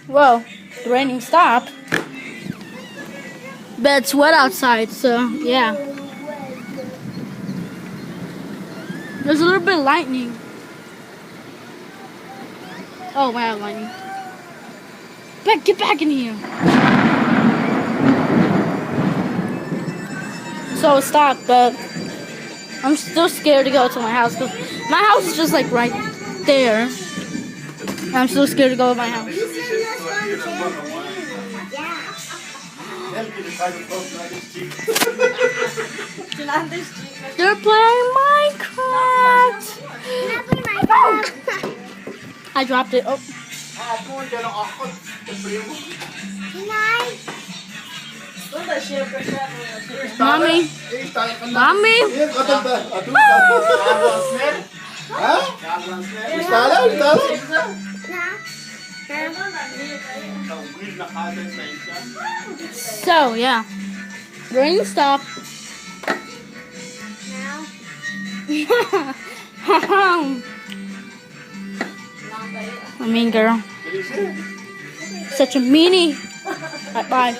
Well, the raining stopped, but it's wet outside, so yeah. There's a little bit of lightning. Oh wow, lightning. Get back in here. So it stopped, but I'm still scared to go to my house because my house is just like right there. I'm still scared to go to my house. They're playing Minecraft. I dropped it. Oh. Mommy. Mommy. So yeah, rain stopped. I mean, girl, such a meanie. Bye.